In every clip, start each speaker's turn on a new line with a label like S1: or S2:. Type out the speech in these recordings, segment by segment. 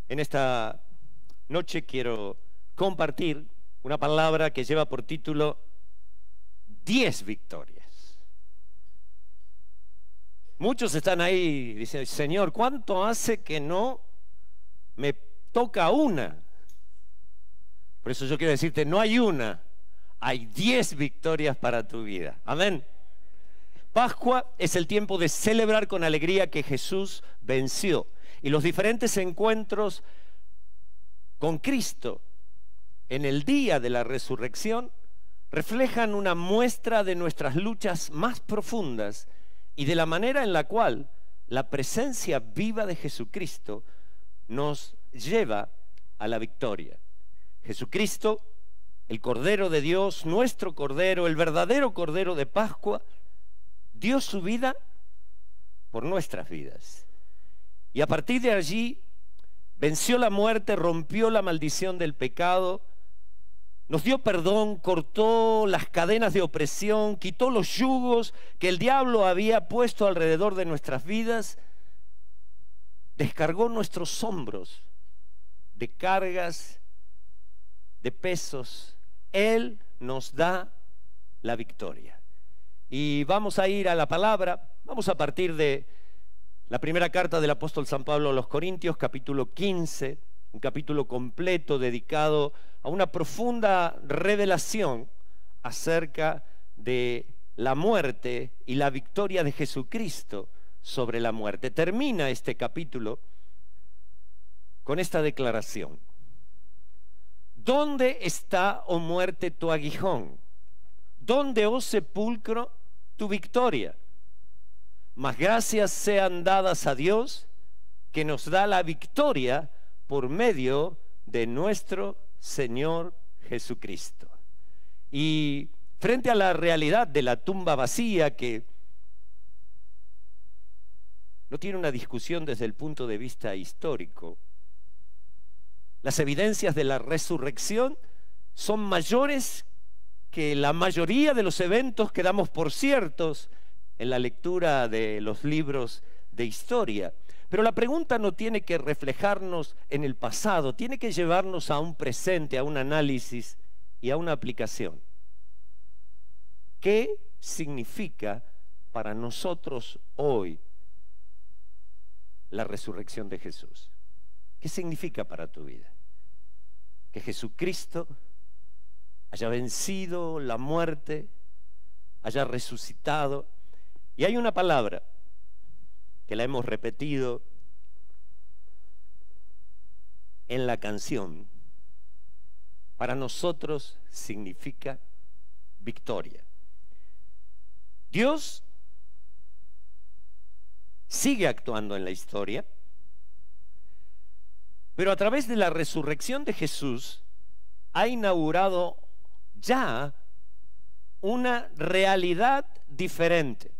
S1: En esta noche quiero compartir una palabra que lleva por título 10 victorias. Muchos están ahí diciendo: Señor, ¿cuánto hace que no me toca una? Por eso yo quiero decirte, no hay una, hay 10 victorias para tu vida. Amén. Pascua es el tiempo de celebrar con alegría que Jesús venció. Y los diferentes encuentros con Cristo en el día de la resurrección reflejan una muestra de nuestras luchas más profundas y de la manera en la cual la presencia viva de Jesucristo nos lleva a la victoria. Jesucristo, el Cordero de Dios, nuestro Cordero, el verdadero Cordero de Pascua, dio su vida por nuestras vidas. Y a partir de allí venció la muerte, rompió la maldición del pecado, nos dio perdón, cortó las cadenas de opresión, quitó los yugos que el diablo había puesto alrededor de nuestras vidas, descargó nuestros hombros de cargas, de pesos. Él nos da la victoria. Y vamos a ir a la palabra. Vamos a partir de la primera carta del apóstol San Pablo a los Corintios, capítulo 15, un capítulo completo dedicado a una profunda revelación acerca de la muerte y la victoria de Jesucristo sobre la muerte. Termina este capítulo con esta declaración: ¿dónde está, oh muerte, tu aguijón? ¿Dónde, oh sepulcro, tu victoria? Mas gracias sean dadas a Dios, que nos da la victoria por medio de nuestro Señor Jesucristo. Y frente a la realidad de la tumba vacía, que no tiene una discusión desde el punto de vista histórico, las evidencias de la resurrección son mayores que la mayoría de los eventos que damos por ciertos en la lectura de los libros de historia. Pero la pregunta no tiene que reflejarnos en el pasado, tiene que llevarnos a un presente, a un análisis y a una aplicación. ¿Qué significa para nosotros hoy la resurrección de Jesús? ¿Qué significa para tu vida? Que Jesucristo haya vencido la muerte, haya resucitado. Y hay una palabra que la hemos repetido en la canción. Para nosotros significa victoria. Dios sigue actuando en la historia, pero a través de la resurrección de Jesús ha inaugurado ya una realidad diferente.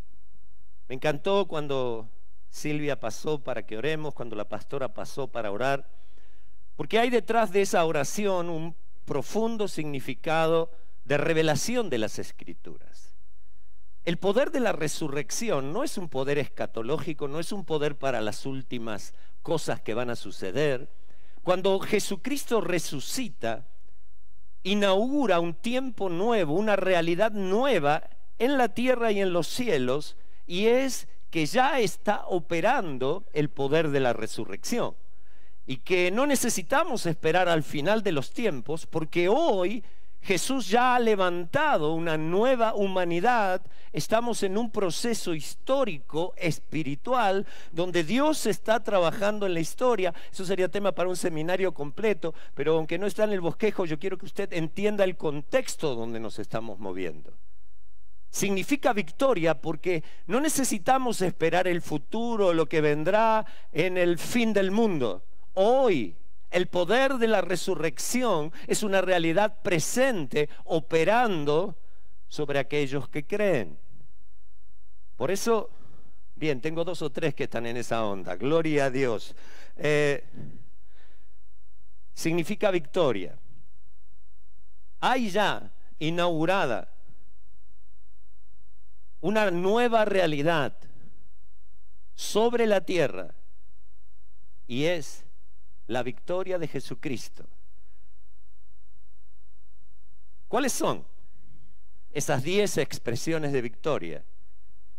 S1: Me encantó cuando Silvia pasó para que oremos, cuando la pastora pasó para orar, porque hay detrás de esa oración un profundo significado de revelación de las Escrituras. El poder de la resurrección no es un poder escatológico, no es un poder para las últimas cosas que van a suceder. Cuando Jesucristo resucita, inaugura un tiempo nuevo, una realidad nueva en la tierra y en los cielos, y es que ya está operando el poder de la resurrección y que no necesitamos esperar al final de los tiempos, porque hoy Jesús ya ha levantado una nueva humanidad. Estamos en un proceso histórico, espiritual, donde Dios está trabajando en la historia. Eso sería tema para un seminario completo, pero aunque no está en el bosquejo, yo quiero que usted entienda el contexto donde nos estamos moviendo. Significa victoria porque no necesitamos esperar el futuro, lo que vendrá en el fin del mundo. Hoy el poder de la resurrección es una realidad presente operando sobre aquellos que creen. Por eso, bien, tengo 2 o 3 que están en esa onda. Gloria a Dios. Significa victoria. Hay ya inaugurada una nueva realidad sobre la tierra, y es la victoria de Jesucristo. ¿Cuáles son esas 10 expresiones de victoria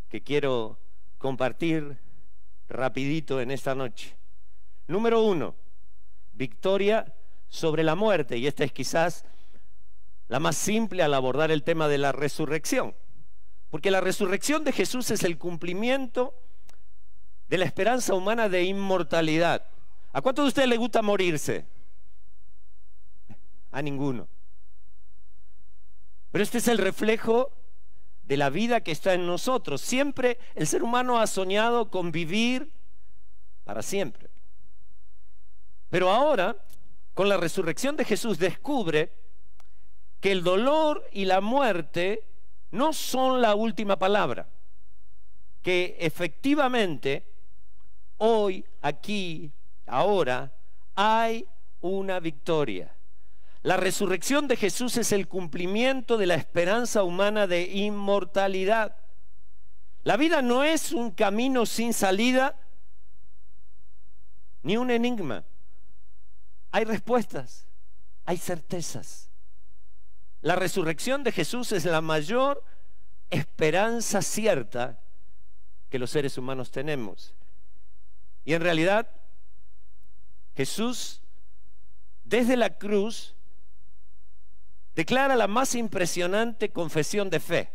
S1: que quiero compartir rapidito en esta noche? Número 1, victoria sobre la muerte, y esta es quizás la más simple al abordar el tema de la resurrección, porque la resurrección de Jesús es el cumplimiento de la esperanza humana de inmortalidad. ¿A cuántos de ustedes les gusta morirse? A ninguno. Pero este es el reflejo de la vida que está en nosotros. Siempre el ser humano ha soñado con vivir para siempre. Pero ahora, con la resurrección de Jesús, descubre que el dolor y la muerte no son la última palabra, que efectivamente hoy, aquí, ahora, hay una victoria. La resurrección de Jesús es el cumplimiento de la esperanza humana de inmortalidad. La vida no es un camino sin salida ni un enigma. Hay respuestas, hay certezas. La resurrección de Jesús es la mayor esperanza cierta que los seres humanos tenemos. Y en realidad, Jesús, desde la cruz, declara la más impresionante confesión de fe.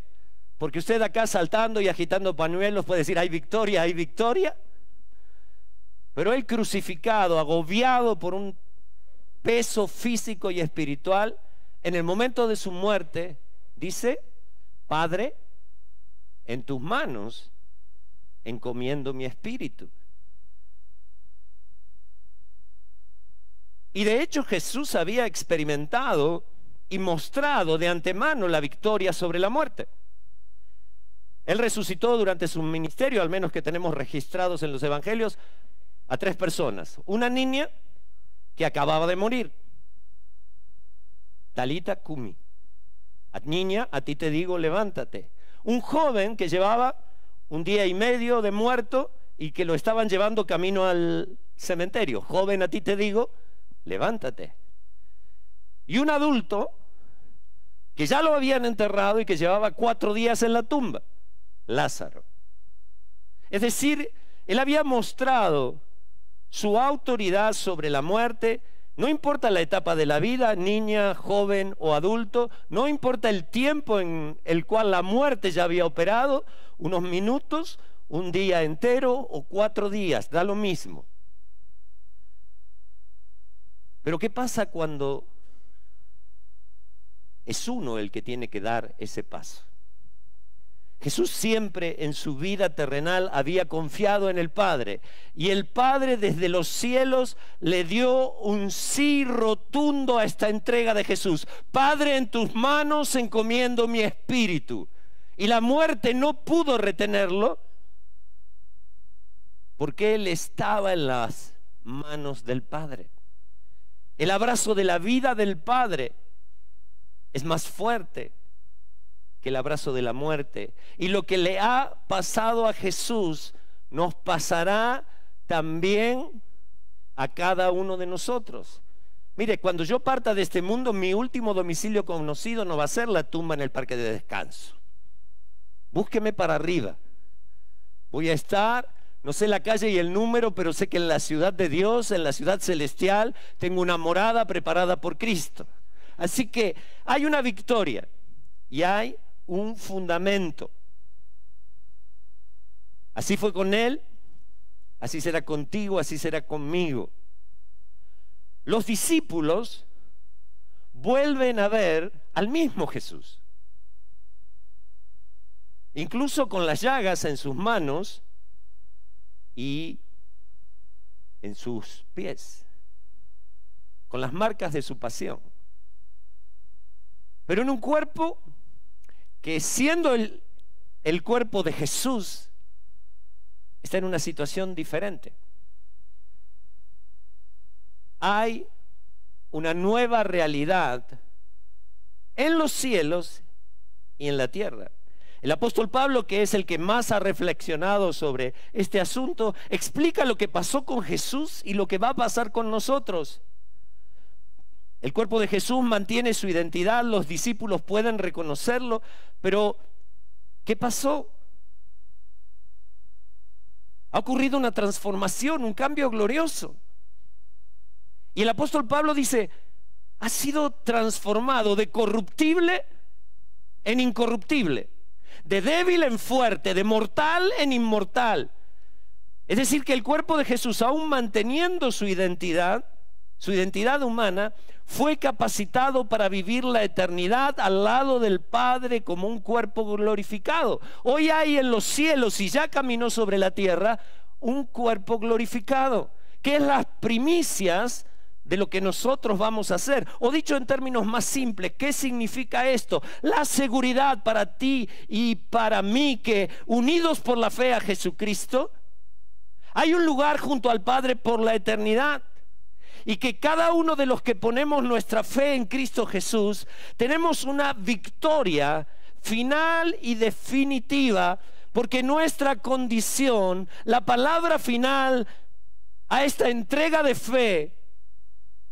S1: Porque usted acá saltando y agitando pañuelos puede decir, hay victoria, hay victoria. Pero él crucificado, agobiado por un peso físico y espiritual, en el momento de su muerte, dice, Padre, en tus manos encomiendo mi espíritu. Y de hecho Jesús había experimentado y mostrado de antemano la victoria sobre la muerte. Él resucitó durante su ministerio, al menos que tenemos registrados en los evangelios, a 3 personas. Una niña que acababa de morir, Talita Cumi. Niña, a ti te digo, levántate. Un joven que llevaba 1 día y medio de muerto y que lo estaban llevando camino al cementerio. Joven, a ti te digo, levántate. Y un adulto que ya lo habían enterrado y que llevaba 4 días en la tumba, Lázaro. Es decir, él había mostrado su autoridad sobre la muerte. No importa la etapa de la vida, niña, joven o adulto, no importa el tiempo en el cual la muerte ya había operado, unos minutos, 1 día entero o 4 días, da lo mismo. Pero ¿qué pasa cuando es uno el que tiene que dar ese paso? Jesús siempre en su vida terrenal había confiado en el Padre, y el Padre desde los cielos le dio un sí rotundo a esta entrega de Jesús. Padre, en tus manos encomiendo mi espíritu. Y la muerte no pudo retenerlo porque él estaba en las manos del Padre. El abrazo de la vida del Padre es más fuerte que el abrazo de la muerte. Y lo que le ha pasado a Jesús nos pasará también a cada uno de nosotros. Mire, cuando yo parta de este mundo, mi último domicilio conocido no va a ser la tumba en el parque de descanso. Búsqueme para arriba. Voy a estar, no sé la calle y el número, pero sé que en la ciudad de Dios, en la ciudad celestial, tengo una morada preparada por Cristo. Así que hay una victoria y hay un fundamento. Así fue con él, así será contigo, así será conmigo. Los discípulos vuelven a ver al mismo Jesús, incluso con las llagas en sus manos y en sus pies, con las marcas de su pasión, pero en un cuerpo que, siendo el cuerpo de Jesús, está en una situación diferente. Hay una nueva realidad en los cielos y en la tierra. El apóstol Pablo, que es el que más ha reflexionado sobre este asunto, explica lo que pasó con Jesús y lo que va a pasar con nosotros. El cuerpo de Jesús mantiene su identidad, los discípulos pueden reconocerlo, pero ¿qué pasó? Ha ocurrido una transformación, un cambio glorioso. Y el apóstol Pablo dice, ha sido transformado de corruptible en incorruptible, de débil en fuerte, de mortal en inmortal. Es decir, que el cuerpo de Jesús, aún manteniendo su identidad humana, fue capacitado para vivir la eternidad al lado del Padre como un cuerpo glorificado. Hoy hay en los cielos, y ya caminó sobre la tierra, un cuerpo glorificado, que es las primicias de lo que nosotros vamos a hacer. O dicho en términos más simples, ¿qué significa esto? La seguridad para ti y para mí, que unidos por la fe a Jesucristo, hay un lugar junto al Padre por la eternidad. Y que cada uno de los que ponemos nuestra fe en Cristo Jesús, tenemos una victoria final y definitiva, porque nuestra condición, la palabra final a esta entrega de fe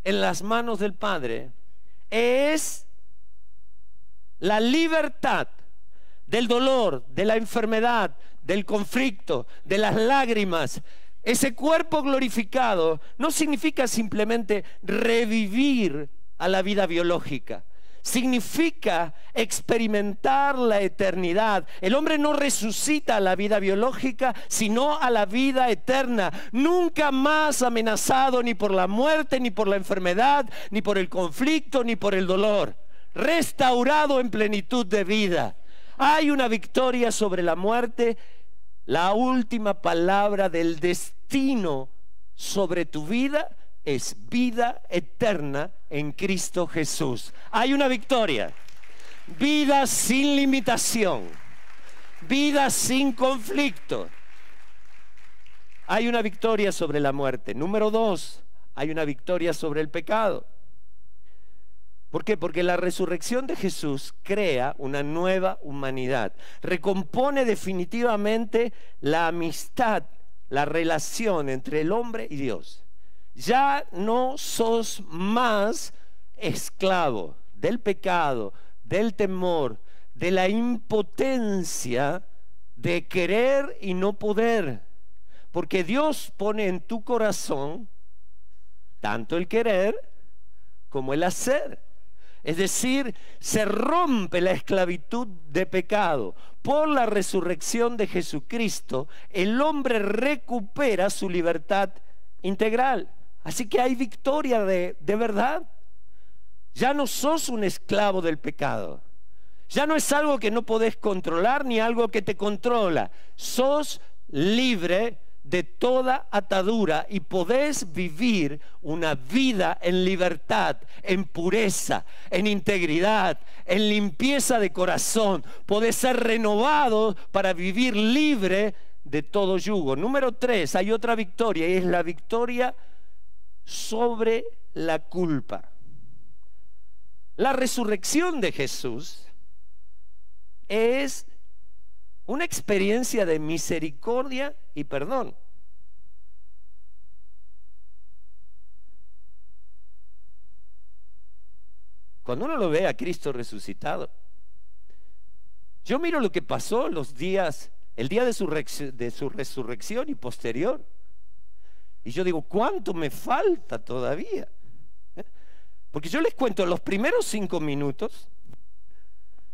S1: en las manos del Padre, es la libertad del dolor, de la enfermedad, del conflicto, de las lágrimas. Ese cuerpo glorificado no significa simplemente revivir a la vida biológica. Significa experimentar la eternidad. El hombre no resucita a la vida biológica, sino a la vida eterna. Nunca más amenazado ni por la muerte, ni por la enfermedad, ni por el conflicto, ni por el dolor. Restaurado en plenitud de vida. Hay una victoria sobre la muerte. La última palabra del destino sobre tu vida es vida eterna en Cristo Jesús. Hay una victoria. Vida sin limitación. Vida sin conflicto. Hay una victoria sobre la muerte. Número 2, hay una victoria sobre el pecado. ¿Por qué? Porque la resurrección de Jesús crea una nueva humanidad. Recompone definitivamente la amistad, la relación entre el hombre y Dios. Ya no sos más esclavo del pecado, del temor, de la impotencia de querer y no poder. Porque Dios pone en tu corazón tanto el querer como el hacer. Es decir, se rompe la esclavitud de pecado. Por la resurrección de Jesucristo, el hombre recupera su libertad integral. Así que hay victoria de verdad. Ya no sos un esclavo del pecado. Ya no es algo que no podés controlar ni algo que te controla. Sos libre de toda atadura y podés vivir una vida en libertad, en pureza, en integridad, en limpieza de corazón. Podés ser renovado para vivir libre de todo yugo. Número 3, hay otra victoria, y es la victoria sobre la culpa. La resurrección de Jesús es una experiencia de misericordia y perdón. Cuando uno lo ve a Cristo resucitado, yo miro lo que pasó los días, el día de su resurrección y posterior, y yo digo, ¿cuánto me falta todavía? Porque yo les cuento, los primeros 5 minutos,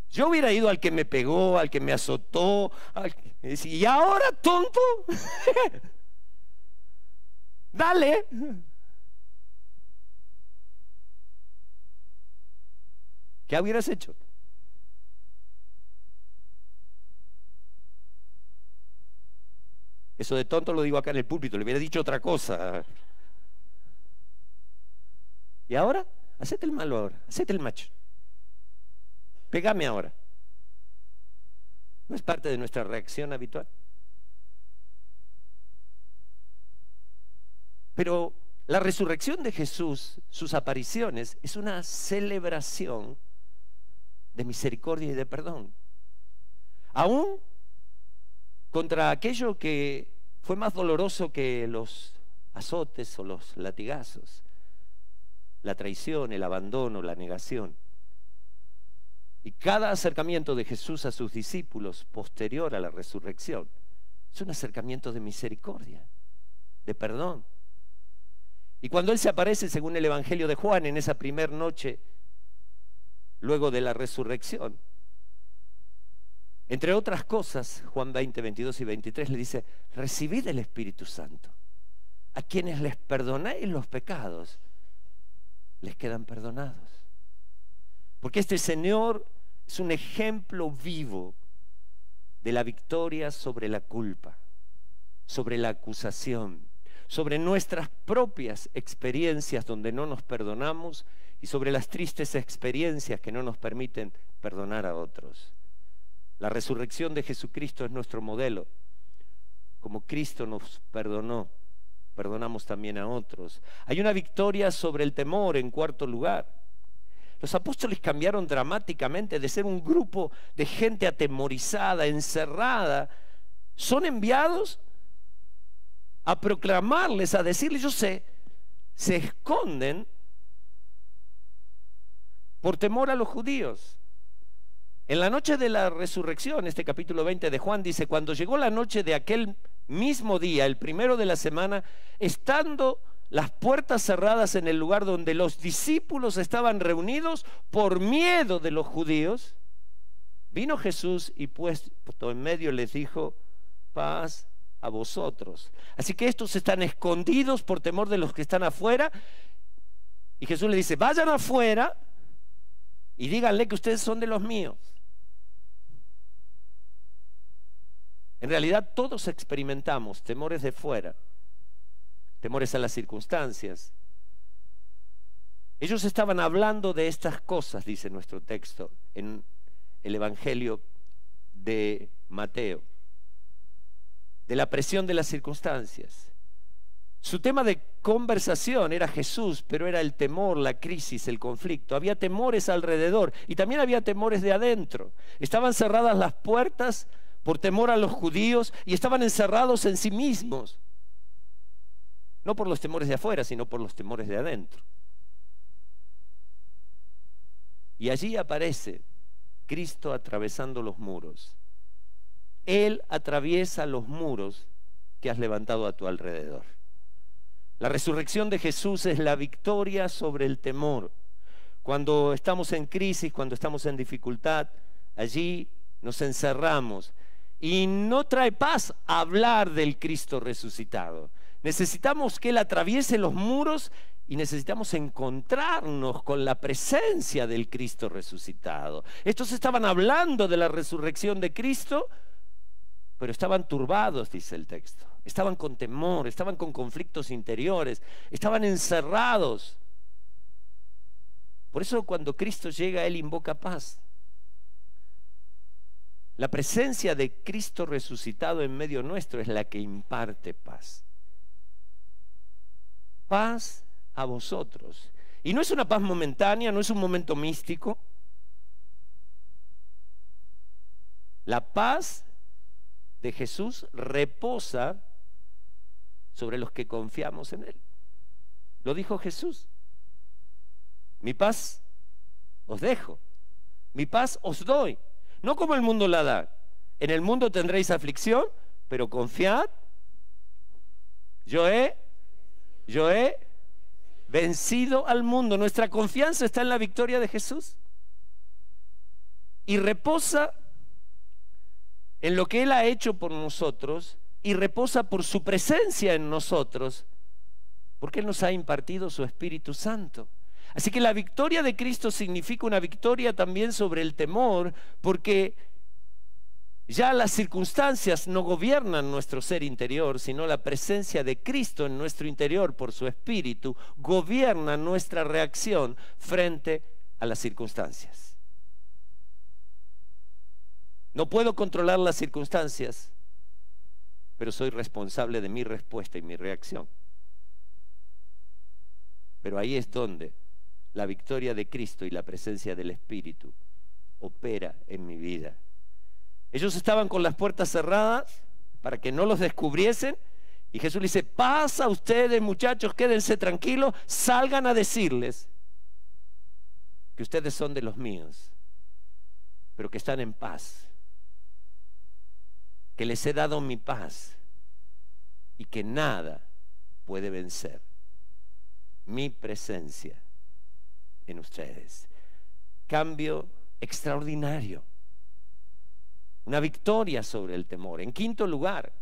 S1: yo hubiera ido al que me pegó, al que me azotó, y ahora, tonto, dale. ¿Qué hubieras hecho? Eso de tonto lo digo acá en el púlpito, le hubiera dicho otra cosa. Y ahora, hacete el malo ahora, hacete el macho. Pégame ahora. ¿No es parte de nuestra reacción habitual? Pero la resurrección de Jesús, sus apariciones, es una celebración de misericordia y de perdón. aún contra aquello que fue más doloroso que los azotes o los latigazos, la traición, el abandono, la negación. Y cada acercamiento de Jesús a sus discípulos posterior a la resurrección es un acercamiento de misericordia, de perdón. Y cuando Él se aparece, según el Evangelio de Juan, en esa primera noche, luego de la resurrección, entre otras cosas, Juan 20, 22 y 23 le dice: recibid el Espíritu Santo. A quienes les perdonéis los pecados, les quedan perdonados. Porque este Señor es un ejemplo vivo de la victoria sobre la culpa, sobre la acusación, sobre nuestras propias experiencias donde no nos perdonamos y sobre las tristes experiencias que no nos permiten perdonar a otros. La resurrección de Jesucristo es nuestro modelo. Como Cristo nos perdonó, perdonamos también a otros. Hay una victoria sobre el temor, en cuarto lugar. Los apóstoles cambiaron dramáticamente de ser un grupo de gente atemorizada, encerrada. Son enviados a proclamarles, a decirles: yo sé, se esconden por temor a los judíos. En la noche de la resurrección, este capítulo 20 de Juan dice: cuando llegó la noche de aquel mismo día, el primero de la semana, estando las puertas cerradas en el lugar donde los discípulos estaban reunidos por miedo de los judíos, vino Jesús y puesto en medio les dijo: paz a vosotros. Así que estos están escondidos por temor de los que están afuera, y Jesús le dice: vayan afuera y díganle que ustedes son de los míos. En realidad todos experimentamos temores de fuera, temores a las circunstancias. Ellos estaban hablando de estas cosas, dice nuestro texto en el Evangelio de Mateo, de la presión de las circunstancias. Su tema de conversación era Jesús, pero era el temor, la crisis, el conflicto. Había temores alrededor y también había temores de adentro. Estaban cerradas las puertas por temor a los judíos y estaban encerrados en sí mismos. No por los temores de afuera, sino por los temores de adentro. Y allí aparece Cristo atravesando los muros. Él atraviesa los muros que has levantado a tu alrededor. La resurrección de Jesús es la victoria sobre el temor. Cuando estamos en crisis, cuando estamos en dificultad, allí nos encerramos. Y no trae paz hablar del Cristo resucitado. Necesitamos que Él atraviese los muros y necesitamos encontrarnos con la presencia del Cristo resucitado. Estos estaban hablando de la resurrección de Cristo, pero estaban turbados, dice el texto. Estaban con temor, estaban con conflictos interiores, estaban encerrados. Por eso cuando Cristo llega, Él invoca paz. La presencia de Cristo resucitado en medio nuestro es la que imparte paz. Paz a vosotros. Y no es una paz momentánea, no es un momento místico. La paz de Jesús reposa sobre los que confiamos en Él. Lo dijo Jesús: mi paz os dejo, mi paz os doy, no como el mundo la da. En el mundo tendréis aflicción, pero confiad, yo he vencido al mundo. Nuestra confianza está en la victoria de Jesús y reposa en lo que Él ha hecho por nosotros y reposa por su presencia en nosotros, porque Él nos ha impartido su Espíritu Santo. Así que la victoria de Cristo significa una victoria también sobre el temor, porque ya las circunstancias no gobiernan nuestro ser interior, sino la presencia de Cristo en nuestro interior por su Espíritu gobierna nuestra reacción frente a las circunstancias. No puedo controlar las circunstancias, pero soy responsable de mi respuesta y mi reacción. Pero ahí es donde la victoria de Cristo y la presencia del Espíritu opera en mi vida. Ellos estaban con las puertas cerradas para que no los descubriesen. Y Jesús le dice: pasa ustedes, muchachos, quédense tranquilos, salgan a decirles que ustedes son de los míos, pero que están en paz, que les he dado mi paz y que nada puede vencer mi presencia en ustedes. Cambio extraordinario, una victoria sobre el temor. En quinto lugar,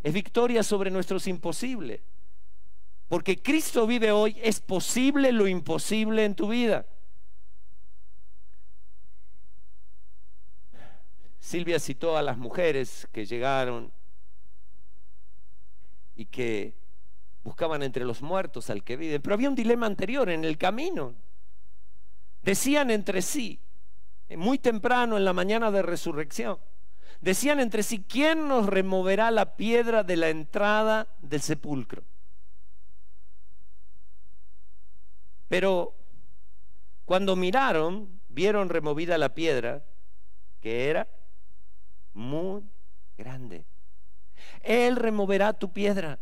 S1: es victoria sobre nuestros imposibles, porque Cristo vive hoy. Es posible lo imposible en tu vida. Silvia citó a las mujeres que llegaron y que buscaban entre los muertos al que vive, pero había un dilema anterior en el camino. Decían entre sí, muy temprano en la mañana de resurrección, decían entre sí: ¿quién nos removerá la piedra de la entrada del sepulcro? Pero cuando miraron, vieron removida la piedra, que era muy grande. Él removerá tu piedra.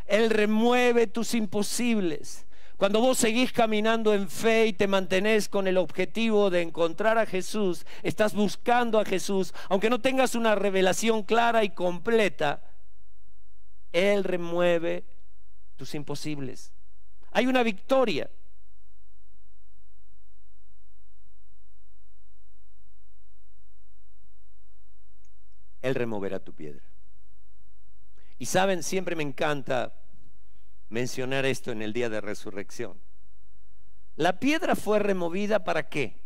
S1: Él remueve tus imposibles. Cuando vos seguís caminando en fe y te mantenés con el objetivo de encontrar a Jesús, estás buscando a Jesús, aunque no tengas una revelación clara y completa, Él remueve tus imposibles. Hay una victoria. Él removerá tu piedra. Y saben, siempre me encanta mencionar esto en el día de resurrección. La piedra fue removida ¿para qué?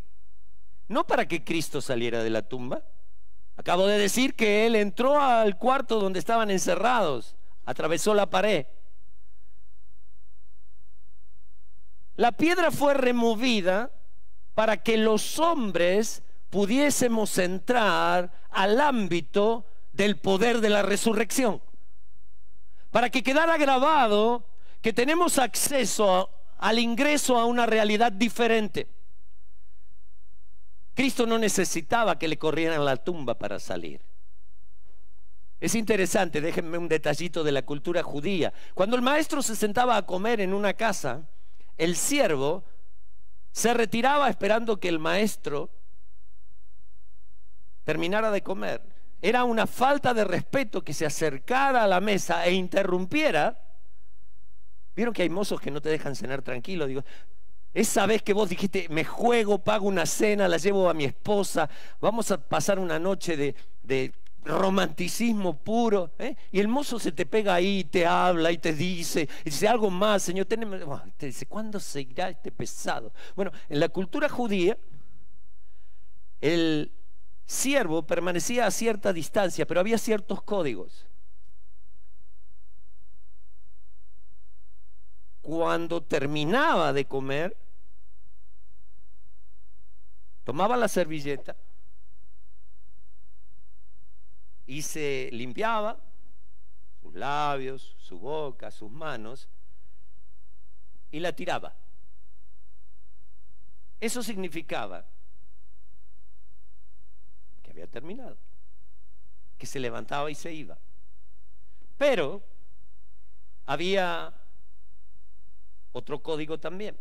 S1: No para que Cristo saliera de la tumba. Acabo de decir que Él entró al cuarto donde estaban encerrados, atravesó la pared. La piedra fue removida para que los hombres pudiésemos entrar al ámbito del poder de la resurrección, para que quedara grabado que tenemos acceso al ingreso a una realidad diferente. Cristo no necesitaba que le corrieran a la tumba para salir. Es interesante, déjenme un detallito de la cultura judía. Cuando el maestro se sentaba a comer en una casa, el siervo se retiraba esperando que el maestro terminara de comer. Era una falta de respeto que se acercara a la mesa e interrumpiera. ¿Vieron que hay mozos que no te dejan cenar tranquilo? Digo, esa vez que vos dijiste: me juego, pago una cena, la llevo a mi esposa, vamos a pasar una noche de romanticismo puro, y el mozo se te pega ahí, te habla y te dice algo más, señor, te dice: ¿cuándo se irá este pesado? Bueno, en la cultura judía, el siervo permanecía a cierta distancia, pero había ciertos códigos. Cuando terminaba de comer, tomaba la servilleta y se limpiaba sus labios, su boca, sus manos, y la tiraba. Eso significaba que había terminado, que se levantaba y se iba. Pero había otro código también.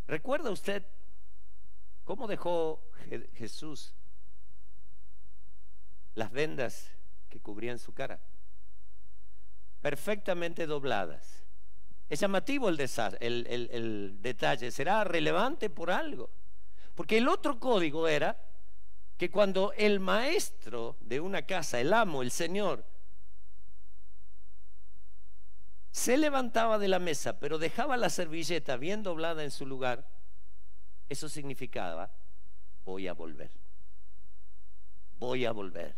S1: ¿Recuerda usted cómo dejó Jesús las vendas que cubrían su cara? Perfectamente dobladas. Es llamativo el detalle. Será relevante por algo. Porque el otro código era que cuando el maestro de una casa, el amo, el señor, se levantaba de la mesa, pero dejaba la servilleta bien doblada en su lugar, eso significaba: voy a volver. Voy a volver.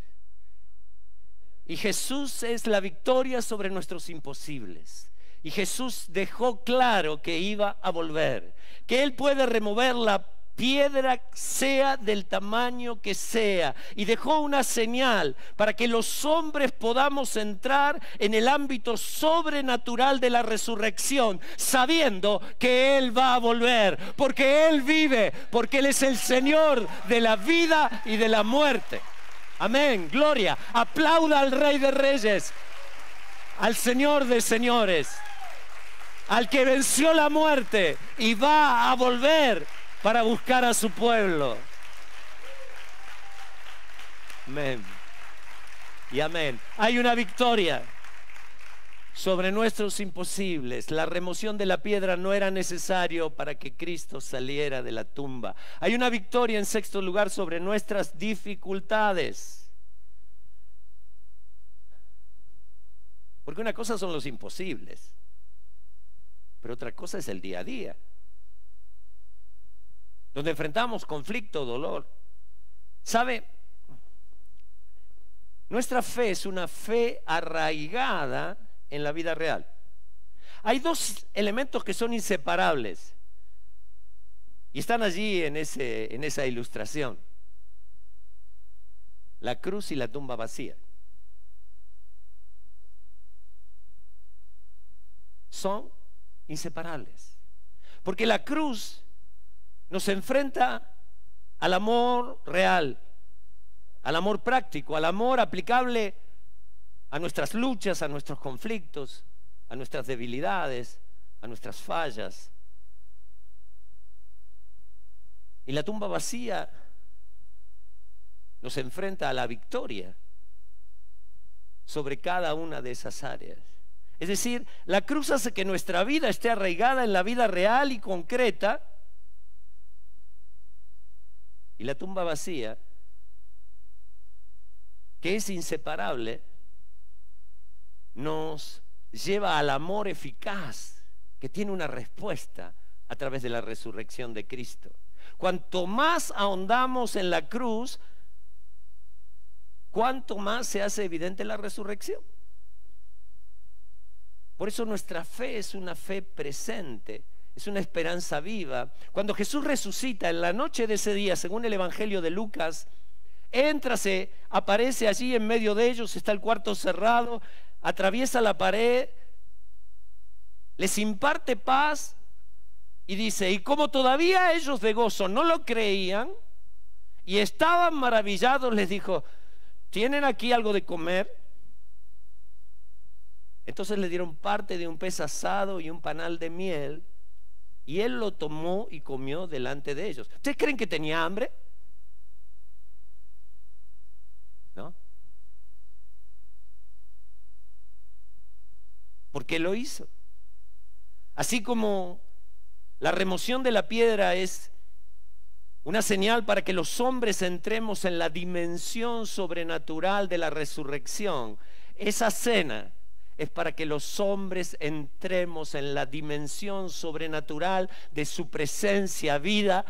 S1: Y Jesús es la victoria sobre nuestros imposibles. Y Jesús dejó claro que iba a volver, que Él puede remover la piedra sea del tamaño que sea, y dejó una señal para que los hombres podamos entrar en el ámbito sobrenatural de la resurrección, sabiendo que Él va a volver, porque Él vive, porque Él es el Señor de la vida y de la muerte. Amén, gloria. Aplauda al Rey de Reyes, al Señor de señores, al que venció la muerte y va a volver para buscar a su pueblo. Amén. Y amén. Hay una victoria sobre nuestros imposibles. La remoción de la piedra no era necesario para que Cristo saliera de la tumba. Hay una victoria, en sexto lugar, sobre nuestras dificultades. Porque una cosa son los imposibles, pero otra cosa es el día a día, donde enfrentamos conflicto, dolor. ¿Sabe? Nuestra fe es una fe arraigada en la vida real. Hay dos elementos que son inseparables y están allí en esa ilustración: la cruz y la tumba vacía. Son inseparables, porque la cruz nos enfrenta al amor real, al amor práctico, al amor aplicable a nuestras luchas, a nuestros conflictos, a nuestras debilidades, a nuestras fallas. Y la tumba vacía nos enfrenta a la victoria sobre cada una de esas áreas. Es decir, la cruz hace que nuestra vida esté arraigada en la vida real y concreta, y la tumba vacía, que es inseparable, nos lleva al amor eficaz, que tiene una respuesta a través de la resurrección de Cristo. Cuanto más ahondamos en la cruz, cuanto más se hace evidente la resurrección. Por eso nuestra fe es una fe presente, es una esperanza viva. Cuando Jesús resucita en la noche de ese día, según el Evangelio de Lucas, entra, se aparece allí en medio de ellos, está el cuarto cerrado, atraviesa la pared, les imparte paz y dice: y como todavía ellos de gozo no lo creían y estaban maravillados, les dijo: ¿tienen aquí algo de comer? Entonces le dieron parte de un pez asado y un panal de miel, y él lo tomó y comió delante de ellos. ¿Ustedes creen que tenía hambre? ¿No? ¿Por qué lo hizo? Así como la remoción de la piedra es una señal para que los hombres entremos en la dimensión sobrenatural de la resurrección, esa cena es para que los hombres entremos en la dimensión sobrenatural de su presencia viva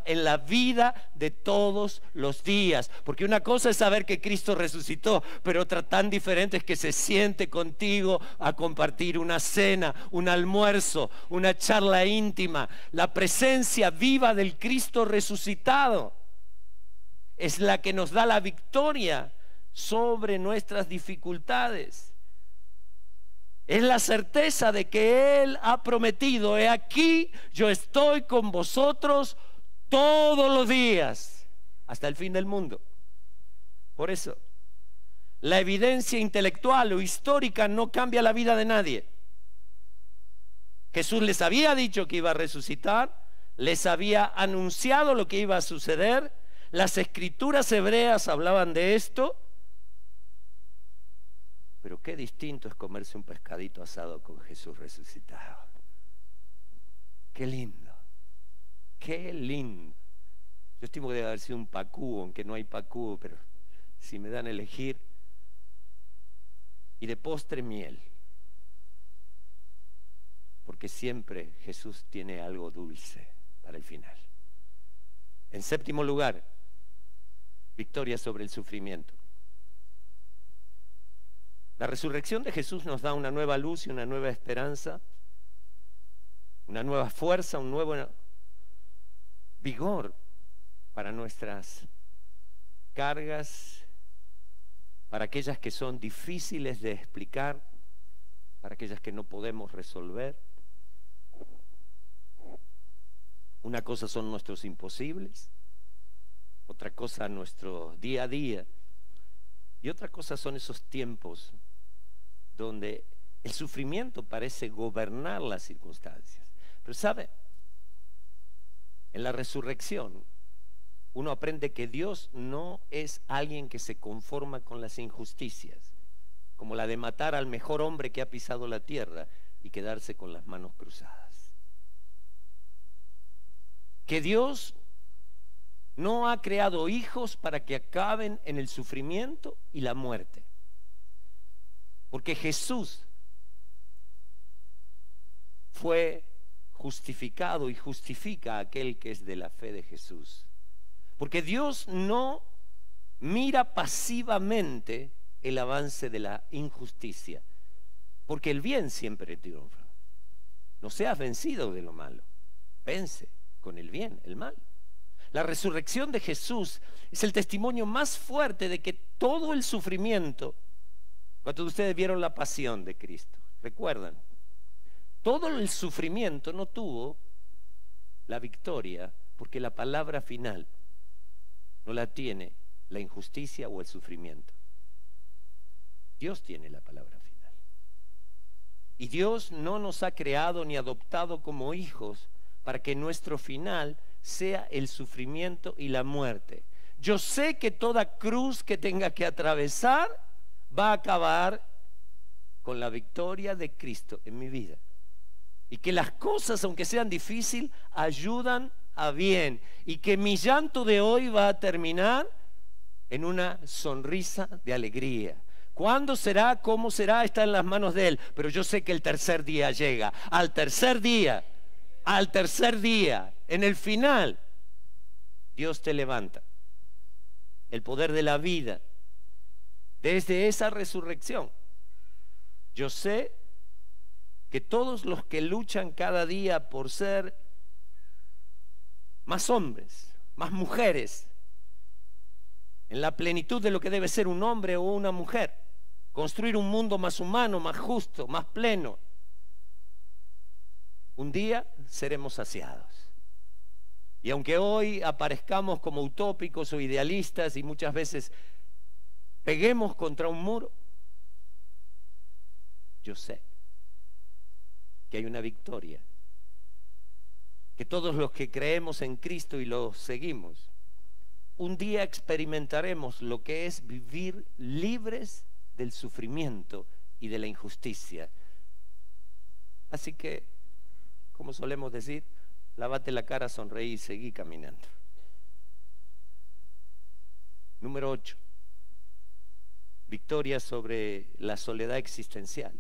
S1: en la vida de todos los días. Porque una cosa es saber que Cristo resucitó, pero otra tan diferente es que se siente contigo a compartir una cena, un almuerzo, una charla íntima. La presencia viva del Cristo resucitado es la que nos da la victoria sobre nuestras dificultades. Es la certeza de que Él ha prometido: he aquí, yo estoy con vosotros todos los días, hasta el fin del mundo. Por eso, la evidencia intelectual o histórica no cambia la vida de nadie. Jesús les había dicho que iba a resucitar, les había anunciado lo que iba a suceder, las escrituras hebreas hablaban de esto. Pero qué distinto es comerse un pescadito asado con Jesús resucitado. Qué lindo, qué lindo. Yo estimo que debe haber sido un pacú, aunque no hay pacú, pero si me dan a elegir. Y de postre, miel, porque siempre Jesús tiene algo dulce para el final. En séptimo lugar, victoria sobre el sufrimiento. La resurrección de Jesús nos da una nueva luz y una nueva esperanza, una nueva fuerza, un nuevo vigor para nuestras cargas, para aquellas que son difíciles de explicar, para aquellas que no podemos resolver. Una cosa son nuestros imposibles, otra cosa nuestro día a día, y otra cosa son esos tiempos donde el sufrimiento parece gobernar las circunstancias. Pero ¿sabe? En la resurrección uno aprende que Dios no es alguien que se conforma con las injusticias, como la de matar al mejor hombre que ha pisado la tierra y quedarse con las manos cruzadas. Que Dios no ha creado hijos para que acaben en el sufrimiento y la muerte. Porque Jesús fue justificado y justifica a aquel que es de la fe de Jesús. Porque Dios no mira pasivamente el avance de la injusticia, porque el bien siempre triunfa. No seas vencido de lo malo, vence con el bien el mal. La resurrección de Jesús es el testimonio más fuerte de que todo el sufrimiento, cuando ustedes vieron la pasión de Cristo, recuerdan, todo el sufrimiento no tuvo la victoria, porque la palabra final no la tiene la injusticia o el sufrimiento. Dios tiene la palabra final. Y Dios no nos ha creado ni adoptado como hijos para que nuestro final sea el sufrimiento y la muerte. Yo sé que toda cruz que tenga que atravesar va a acabar con la victoria de Cristo en mi vida. Y que las cosas, aunque sean difíciles, ayudan a bien. Y que mi llanto de hoy va a terminar en una sonrisa de alegría. ¿Cuándo será? ¿Cómo será? Está en las manos de Él. Pero yo sé que el tercer día llega. Al tercer día, en el final, Dios te levanta. El poder de la vida. Desde esa resurrección, yo sé que todos los que luchan cada día por ser más hombres, más mujeres, en la plenitud de lo que debe ser un hombre o una mujer, construir un mundo más humano, más justo, más pleno, un día seremos saciados. Y aunque hoy aparezcamos como utópicos o idealistas y muchas veces peguemos contra un muro, yo sé que hay una victoria, que todos los que creemos en Cristo y lo seguimos, un día experimentaremos lo que es vivir libres del sufrimiento y de la injusticia. Así que, como solemos decir, lávate la cara, sonreí y seguí caminando. Número 8. Victoria sobre la soledad existencial.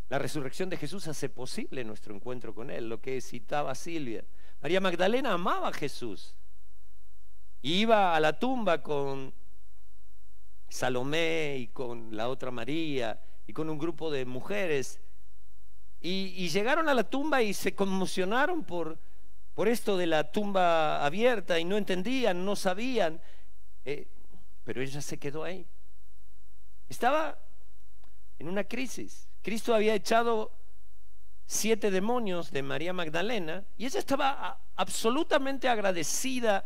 S1: La resurrección de Jesús hace posible nuestro encuentro con Él, lo que citaba Silvia. María Magdalena amaba a Jesús y iba a la tumba con Salomé y con la otra María y con un grupo de mujeres y llegaron a la tumba y se conmocionaron por esto de la tumba abierta y no entendían, no sabían, pero ella se quedó ahí. Estaba en una crisis. Cristo había echado 7 demonios de María Magdalena y ella estaba absolutamente agradecida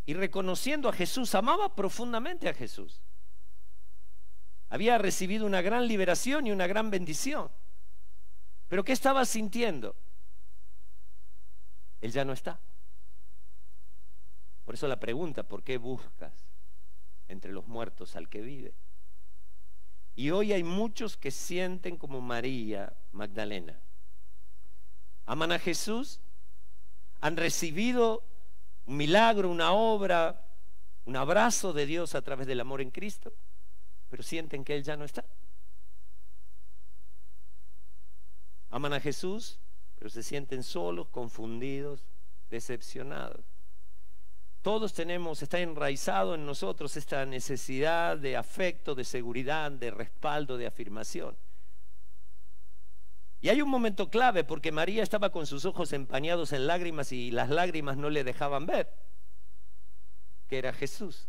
S1: y reconociendo a Jesús. Amaba profundamente a Jesús. Había recibido una gran liberación y una gran bendición. ¿Pero qué estaba sintiendo? Él ya no está. Por eso la pregunta, ¿por qué buscas entre los muertos al que vive? Y hoy hay muchos que sienten como María Magdalena. Aman a Jesús, han recibido un milagro, una obra, un abrazo de Dios a través del amor en Cristo, pero sienten que Él ya no está. Aman a Jesús, pero se sienten solos, confundidos, decepcionados. Todos tenemos, está enraizado en nosotros esta necesidad de afecto, de seguridad, de respaldo, de afirmación. Y hay un momento clave porque María estaba con sus ojos empañados en lágrimas y las lágrimas no le dejaban ver que era Jesús.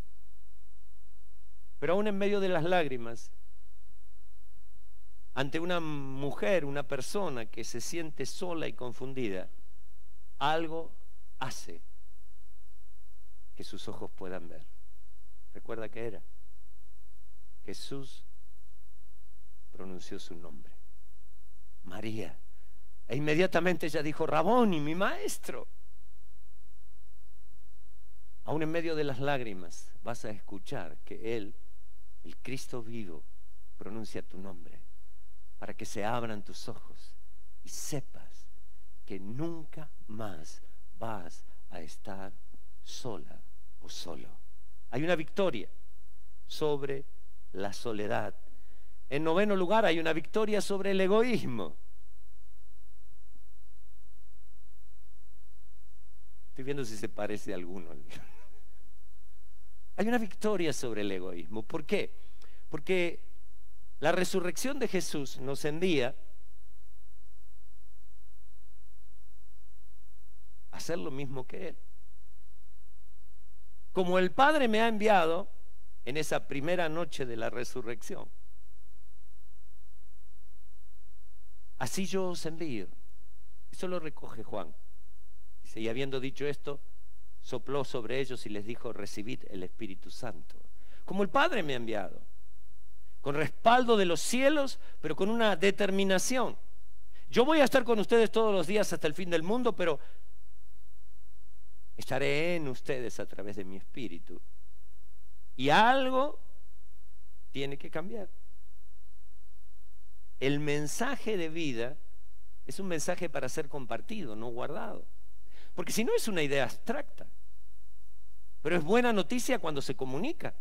S1: Pero aún en medio de las lágrimas, ante una mujer, una persona que se siente sola y confundida, algo hace que sus ojos puedan ver. ¿Recuerda qué era? Jesús pronunció su nombre, María. E inmediatamente ella dijo, Raboni, mi maestro. Aún en medio de las lágrimas vas a escuchar que Él, el Cristo vivo, pronuncia tu nombre para que se abran tus ojos y sepas que nunca más vas a estar sola o solo. Hay una victoria sobre la soledad. En noveno lugar, hay una victoria sobre el egoísmo. Estoy viendo si se parece a alguno. Hay una victoria sobre el egoísmo. ¿Por qué? Porque la resurrección de Jesús nos envía a hacer lo mismo que Él. Como el Padre me ha enviado en esa primera noche de la resurrección, así yo os envío. Eso lo recoge Juan. Dice, y habiendo dicho esto, sopló sobre ellos y les dijo, recibid el Espíritu Santo. Como el Padre me ha enviado, con respaldo de los cielos, pero con una determinación. Yo voy a estar con ustedes todos los días hasta el fin del mundo, pero estaré en ustedes a través de mi Espíritu. Y algo tiene que cambiar. El mensaje de vida es un mensaje para ser compartido, no guardado. Porque si no es una idea abstracta, pero es buena noticia cuando se comunica.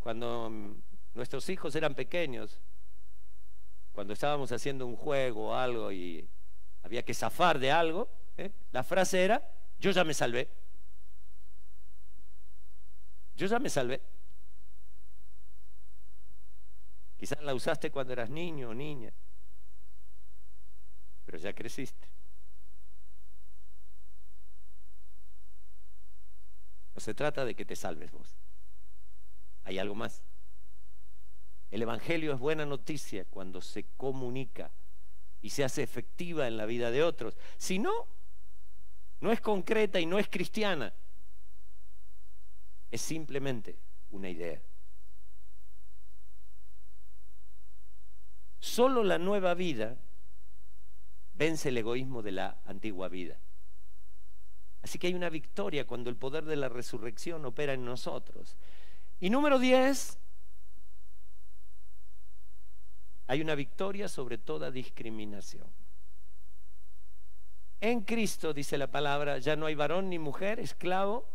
S1: Cuando nuestros hijos eran pequeños, cuando estábamos haciendo un juego o algo y había que zafar de algo, la frase era, yo ya me salvé. Yo ya me salvé. Quizás la usaste cuando eras niño o niña, pero ya creciste. No se trata de que te salves vos. Hay algo más. El Evangelio es buena noticia cuando se comunica y se hace efectiva en la vida de otros. Si no, no es concreta y no es cristiana. Es simplemente una idea. Solo la nueva vida vence el egoísmo de la antigua vida. Así que hay una victoria cuando el poder de la resurrección opera en nosotros. Y número 10, hay una victoria sobre toda discriminación. En Cristo, dice la palabra, ya no hay varón ni mujer, esclavo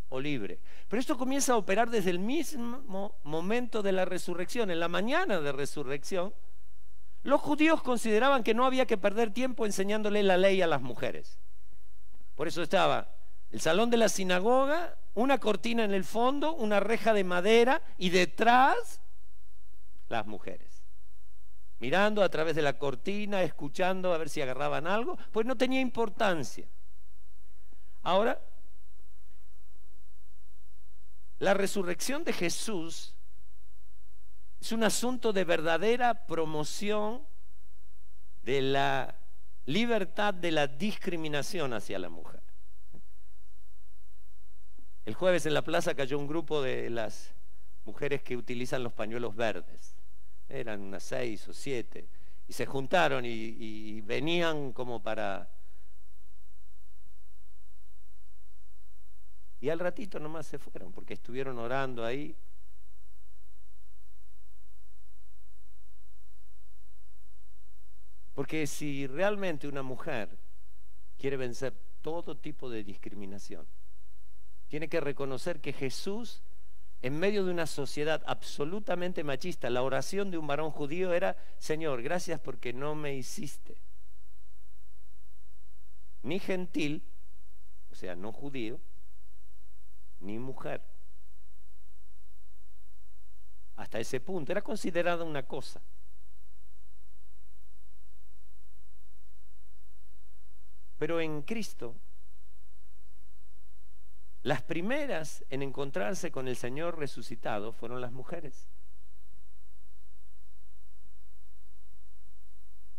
S1: o libre. Pero esto comienza a operar desde el mismo momento de la resurrección. En la mañana de resurrección, los judíos consideraban que no había que perder tiempo enseñándole la ley a las mujeres. Por eso estaba el salón de la sinagoga, una cortina en el fondo, una reja de madera y detrás las mujeres. Mirando a través de la cortina, escuchando a ver si agarraban algo, pues no tenía importancia. Ahora, la resurrección de Jesús es un asunto de verdadera promoción de la libertad de la discriminación hacia la mujer. El jueves en la plaza cayó un grupo de las mujeres que utilizan los pañuelos verdes. Eran unas 6 o 7 y se juntaron y venían como para... Y al ratito nomás se fueron porque estuvieron orando ahí. Porque si realmente una mujer quiere vencer todo tipo de discriminación, tiene que reconocer que Jesús, en medio de una sociedad absolutamente machista, la oración de un varón judío era: Señor, gracias porque no me hiciste ni gentil, o sea, no judío, ni mujer. hasta ese punto, era considerada una cosa. Pero en Cristo, las primeras en encontrarse con el Señor resucitado fueron las mujeres.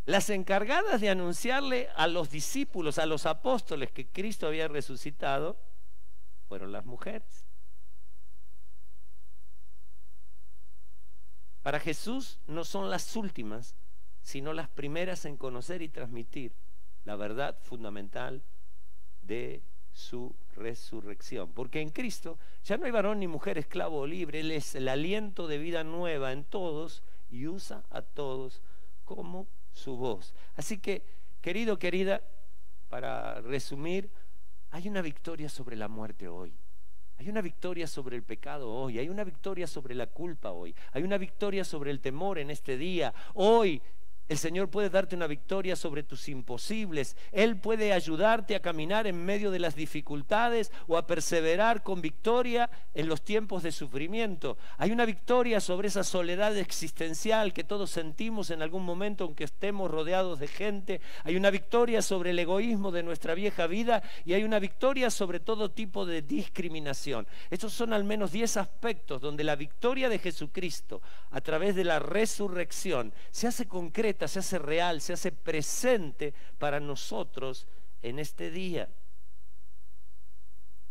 S1: Las encargadas de anunciarle a los discípulos, a los apóstoles que Cristo había resucitado, fueron las mujeres. Para Jesús no son las últimas, sino las primeras en conocer y transmitir la verdad fundamental de su resurrección. Porque en Cristo ya no hay varón ni mujer, esclavo o libre. Él es el aliento de vida nueva en todos y usa a todos como su voz. Así que, querido, querida, para resumir, hay una victoria sobre la muerte hoy. Hay una victoria sobre el pecado hoy. Hay una victoria sobre la culpa hoy. Hay una victoria sobre el temor en este día. Hoy el Señor puede darte una victoria sobre tus imposibles. Él puede ayudarte a caminar en medio de las dificultades o a perseverar con victoria en los tiempos de sufrimiento. Hay una victoria sobre esa soledad existencial que todos sentimos en algún momento, aunque estemos rodeados de gente. Hay una victoria sobre el egoísmo de nuestra vieja vida y hay una victoria sobre todo tipo de discriminación. Estos son al menos 10 aspectos donde la victoria de Jesucristo a través de la resurrección se hace concreta, se hace real, se hace presente para nosotros en este día.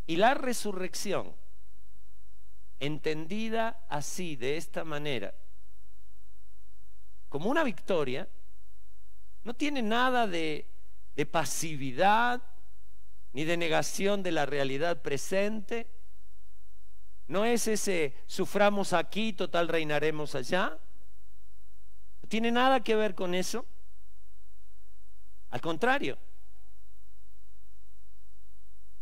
S1: Y la resurrección, entendida así, de esta manera, como una victoria, no tiene nada de pasividad ni de negación de la realidad presente. No es ese suframos aquí, total reinaremos allá. No tiene nada que ver con eso. Al contrario,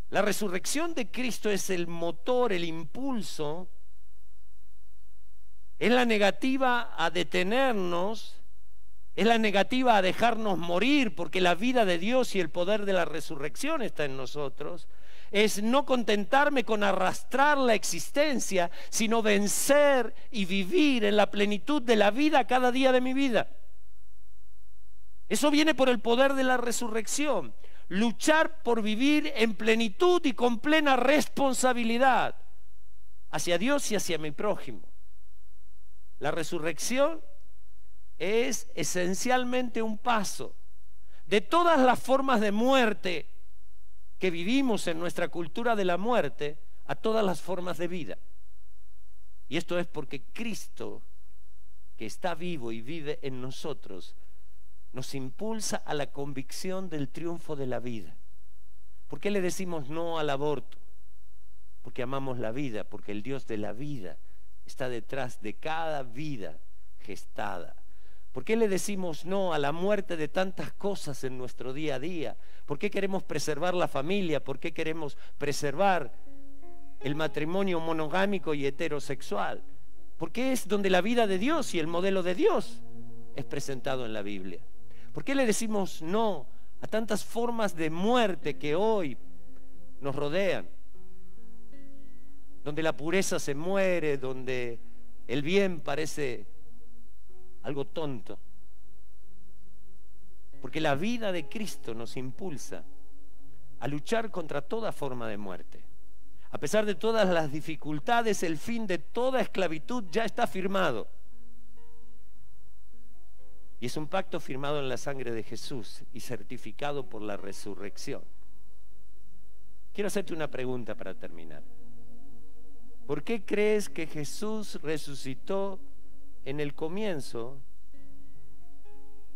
S1: la resurrección de Cristo es el motor, el impulso, es la negativa a detenernos, es la negativa a dejarnos morir, porque la vida de Dios y el poder de la resurrección está en nosotros. Es no contentarme con arrastrar la existencia, sino vencer y vivir en la plenitud de la vida cada día de mi vida. Eso viene por el poder de la resurrección. Luchar por vivir en plenitud y con plena responsabilidad hacia Dios y hacia mi prójimo. La resurrección es esencialmente un paso de todas las formas de muerte que vivimos en nuestra cultura de la muerte a todas las formas de vida. Y esto es porque Cristo, que está vivo y vive en nosotros, nos impulsa a la convicción del triunfo de la vida. ¿Por qué le decimos no al aborto? Porque amamos la vida, porque el Dios de la vida está detrás de cada vida gestada. ¿Por qué le decimos no a la muerte de tantas cosas en nuestro día a día? ¿Por qué queremos preservar la familia? ¿Por qué queremos preservar el matrimonio monogámico y heterosexual? Porque es donde la vida de Dios y el modelo de Dios es presentado en la Biblia. ¿Por qué le decimos no a tantas formas de muerte que hoy nos rodean? Donde la pureza se muere, donde el bien parece algo tonto. Porque la vida de Cristo nos impulsa a luchar contra toda forma de muerte. A pesar de todas las dificultades, el fin de toda esclavitud ya está firmado. Y es un pacto firmado en la sangre de Jesús y certificado por la resurrección. Quiero hacerte una pregunta para terminar. ¿Por qué crees que Jesús resucitó en el comienzo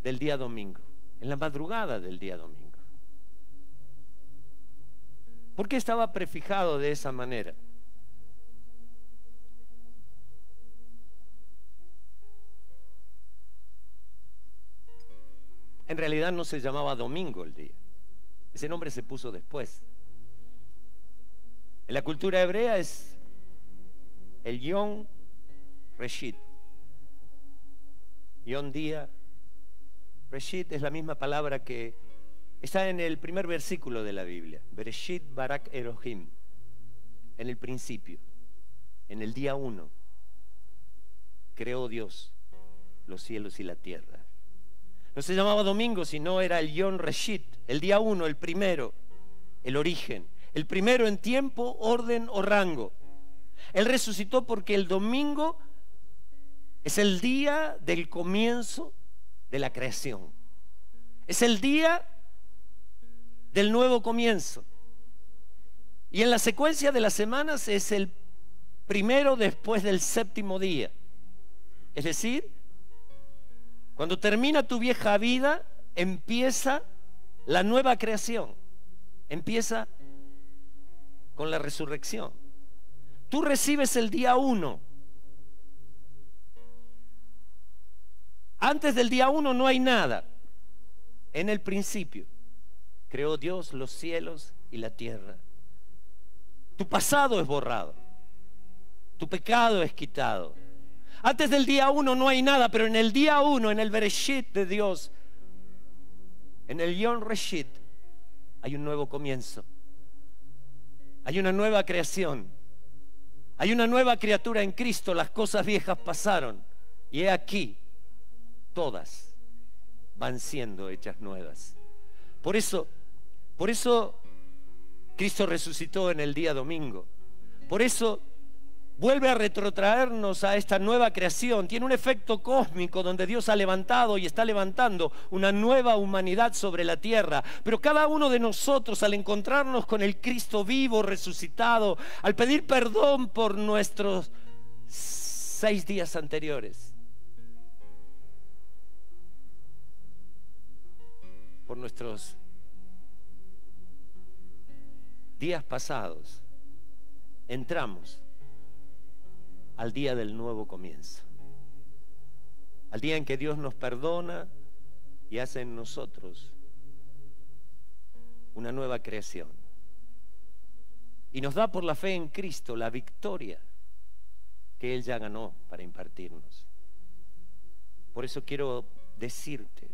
S1: del día domingo, en la madrugada del día domingo? ¿Por qué estaba prefijado de esa manera? En realidad no se llamaba domingo el día. Ese nombre se puso después. En la cultura hebrea es el Yom Reshit. Yom día. Reshit es la misma palabra que está en el primer versículo de la Biblia. Bereshit Barak Elohim. En el principio. En el día 1. creó Dios los cielos y la tierra. No se llamaba domingo, sino era el Yom Reshit, el día 1, el primero, el origen, el primero en tiempo, orden o rango. Él resucitó porque el domingo es el día del comienzo de la creación. Es el día del nuevo comienzo. Y en la secuencia de las semanas es el primero después del séptimo día. Es decir, cuando termina tu vieja vida, empieza la nueva creación. Empieza con la resurrección. Tú recibes el día 1. Antes del día 1 no hay nada. En el principio creó Dios los cielos y la tierra. Tu pasado es borrado. Tu pecado es quitado. Antes del día 1 no hay nada, pero en el día 1, en el Bereshit de Dios, en el Yom Reshit, hay un nuevo comienzo. Hay una nueva creación. Hay una nueva criatura en Cristo. Las cosas viejas pasaron. Y he aquí, todas van siendo hechas nuevas. Por eso Cristo resucitó en el día domingo. Por eso vuelve a retrotraernos a esta nueva creación. Tiene un efecto cósmico donde Dios ha levantado y está levantando una nueva humanidad sobre la tierra. Pero cada uno de nosotros, al encontrarnos con el Cristo vivo, resucitado, al pedir perdón por nuestros 6 días anteriores, por nuestros días pasados, entramos al día del nuevo comienzo, al día en que Dios nos perdona y hace en nosotros una nueva creación y nos da por la fe en Cristo la victoria que Él ya ganó para impartirnos. Por eso quiero decirte,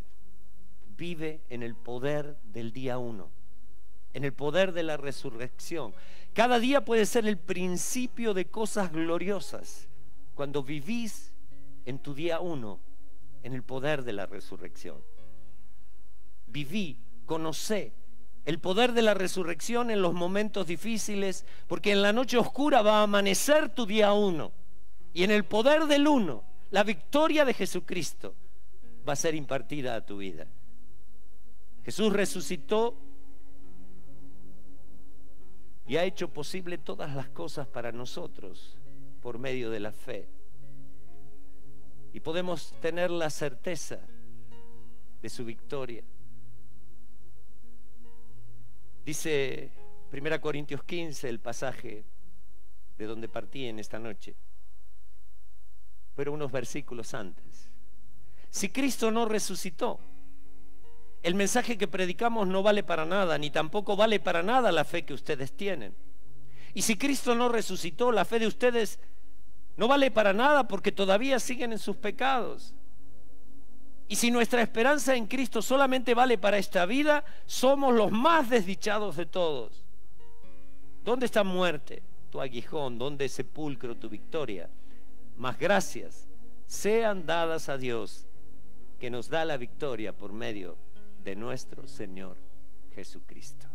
S1: vive en el poder del día 1, en el poder de la resurrección. Cada día puede ser el principio de cosas gloriosas cuando vivís en tu día 1 en el poder de la resurrección. Viví, conocé el poder de la resurrección en los momentos difíciles, porque en la noche oscura va a amanecer tu día 1 y en el poder del 1 la victoria de Jesucristo va a ser impartida a tu vida. Jesús resucitó y ha hecho posible todas las cosas para nosotros por medio de la fe. Y podemos tener la certeza de su victoria. Dice 1 Corintios 15, el pasaje de donde partí en esta noche, pero unos versículos antes. Si Cristo no resucitó, el mensaje que predicamos no vale para nada, ni tampoco vale para nada la fe que ustedes tienen. Y si Cristo no resucitó, la fe de ustedes no vale para nada porque todavía siguen en sus pecados. Y si nuestra esperanza en Cristo solamente vale para esta vida, somos los más desdichados de todos. ¿Dónde está muerte, tu aguijón? ¿Dónde sepulcro, tu victoria? Mas gracias sean dadas a Dios, que nos da la victoria por medio de nuestro Señor Jesucristo.